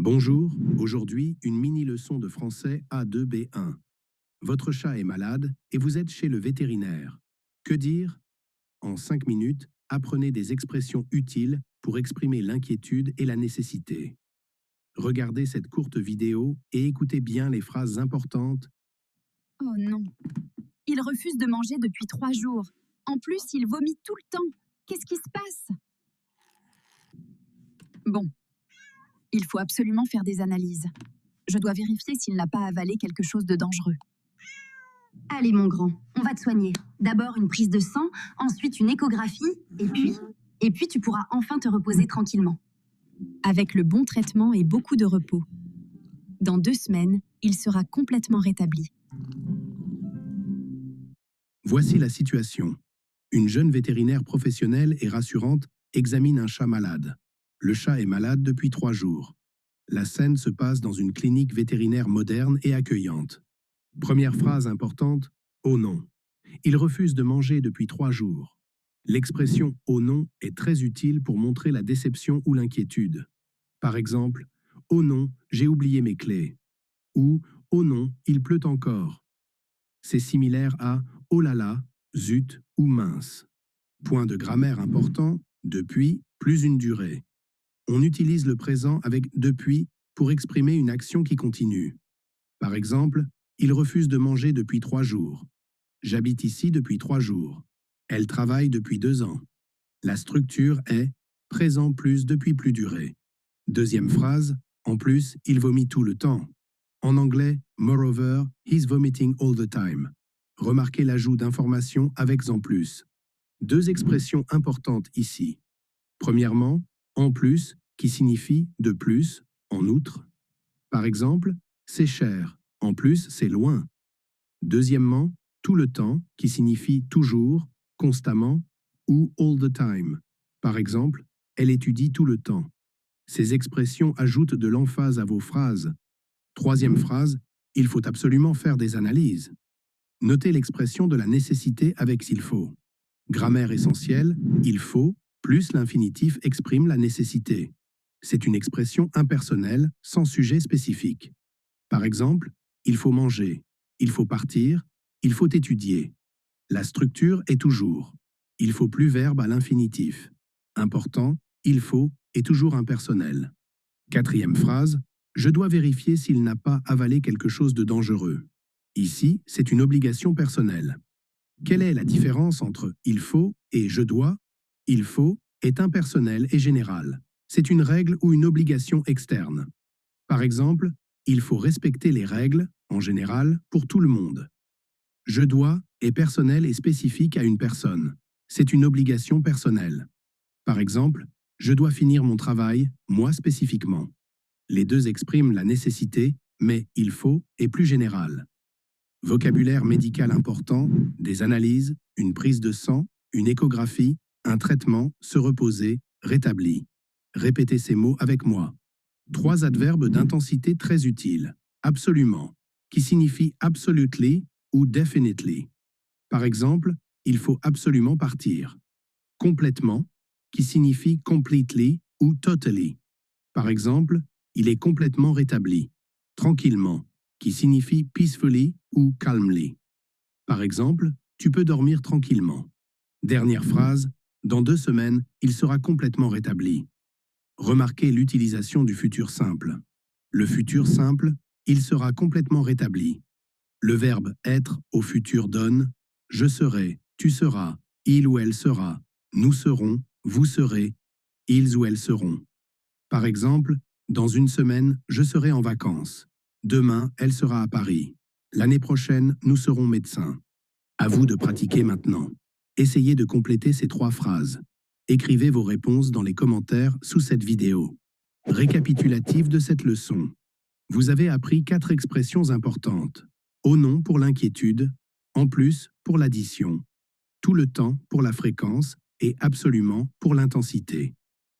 Bonjour, aujourd'hui, une mini-leçon de français A2-B1. Votre chat est malade et vous êtes chez le vétérinaire. Que dire? En 5 minutes, apprenez des expressions utiles pour exprimer l'inquiétude et la nécessité. Regardez cette courte vidéo et écoutez bien les phrases importantes. Oh non. Il refuse de manger depuis 3 jours. En plus, il vomit tout le temps. Qu'est-ce qui se passe? Bon, il faut absolument faire des analyses. Je dois vérifier s'il n'a pas avalé quelque chose de dangereux. Allez mon grand, on va te soigner. D'abord une prise de sang, ensuite une échographie, et puis tu pourras enfin te reposer tranquillement. Avec le bon traitement et beaucoup de repos. Dans 2 semaines, il sera complètement rétabli. Voici la situation. Une jeune vétérinaire professionnelle et rassurante examine un chat malade. Le chat est malade depuis 3 jours. La scène se passe dans une clinique vétérinaire moderne et accueillante. Première phrase importante, « Oh non ». Il refuse de manger depuis 3 jours. L'expression « oh non » est très utile pour montrer la déception ou l'inquiétude. Par exemple, « Oh non, j'ai oublié mes clés » ou « Oh non, il pleut encore ». C'est similaire à « oh là là »,« zut » ou « mince ». Point de grammaire important, depuis plus une durée. On utilise le présent avec « depuis » pour exprimer une action qui continue. Par exemple, il refuse de manger depuis 3 jours. J'habite ici depuis 3 jours. Elle travaille depuis 2 ans. La structure est présent plus depuis plus durée. Deuxième phrase, en plus, il vomit tout le temps. En anglais, moreover, he's vomiting all the time. Remarquez l'ajout d'informations avec en plus. 2 expressions importantes ici. Premièrement, en plus, qui signifie de plus, en outre. Par exemple, c'est cher, en plus c'est loin. Deuxièmement, tout le temps, qui signifie toujours, constamment, ou all the time. Par exemple, elle étudie tout le temps. Ces expressions ajoutent de l'emphase à vos phrases. Troisième phrase, il faut absolument faire des analyses. Notez l'expression de la nécessité avec s'il faut. Grammaire essentielle, il faut, plus l'infinitif exprime la nécessité. C'est une expression impersonnelle, sans sujet spécifique. Par exemple, il faut manger, il faut partir, il faut étudier. La structure est toujours. Il faut plus verbe à l'infinitif. Important, il faut est toujours impersonnel. Quatrième phrase, je dois vérifier s'il n'a pas avalé quelque chose de dangereux. Ici, c'est une obligation personnelle. Quelle est la différence entre il faut et je dois? Il faut est impersonnel et général. C'est une règle ou une obligation externe. Par exemple, il faut respecter les règles, en général, pour tout le monde. Je dois est personnel et spécifique à une personne. C'est une obligation personnelle. Par exemple, je dois finir mon travail, moi spécifiquement. Les deux expriment la nécessité, mais il faut est plus général. Vocabulaire médical important, des analyses, une prise de sang, une échographie, un traitement, se reposer, rétabli. Répétez ces mots avec moi. 3 adverbes d'intensité très utiles. Absolument, qui signifie absolutely ou definitely. Par exemple, il faut absolument partir. Complètement, qui signifie completely ou totally. Par exemple, il est complètement rétabli. Tranquillement, qui signifie peacefully ou calmly. Par exemple, tu peux dormir tranquillement. Dernière phrase, dans 2 semaines, il sera complètement rétabli. Remarquez l'utilisation du futur simple. Le futur simple, il sera complètement rétabli. Le verbe être au futur donne je serai, tu seras, il ou elle sera, nous serons, vous serez, ils ou elles seront. Par exemple, dans 1 semaine, je serai en vacances. Demain, elle sera à Paris. L'année prochaine, nous serons médecins. À vous de pratiquer maintenant. Essayez de compléter ces 3 phrases. Écrivez vos réponses dans les commentaires sous cette vidéo. Récapitulatif de cette leçon. Vous avez appris 4 expressions importantes. Au nom pour l'inquiétude, en plus pour l'addition, tout le temps pour la fréquence et absolument pour l'intensité.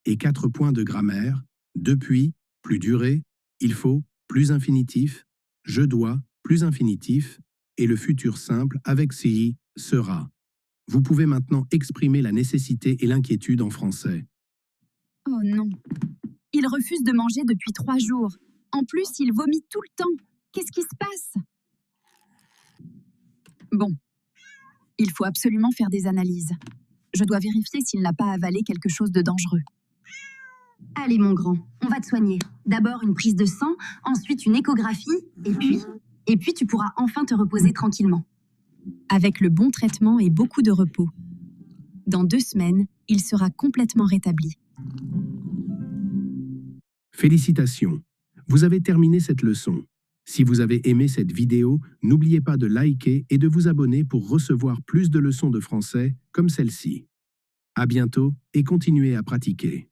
Et 4 points de grammaire, depuis, plus durée, il faut, plus infinitif, je dois, plus infinitif, et le futur simple avec si, sera. Vous pouvez maintenant exprimer la nécessité et l'inquiétude en français. Oh non. Il refuse de manger depuis 3 jours. En plus, il vomit tout le temps. Qu'est-ce qui se passe? Bon, il faut absolument faire des analyses. Je dois vérifier s'il n'a pas avalé quelque chose de dangereux. Allez, mon grand, on va te soigner. D'abord une prise de sang, ensuite une échographie, et puis tu pourras enfin te reposer tranquillement. Avec le bon traitement et beaucoup de repos. Dans 2 semaines, il sera complètement rétabli. Félicitations, vous avez terminé cette leçon. Si vous avez aimé cette vidéo, n'oubliez pas de liker et de vous abonner pour recevoir plus de leçons de français comme celle-ci. À bientôt et continuez à pratiquer.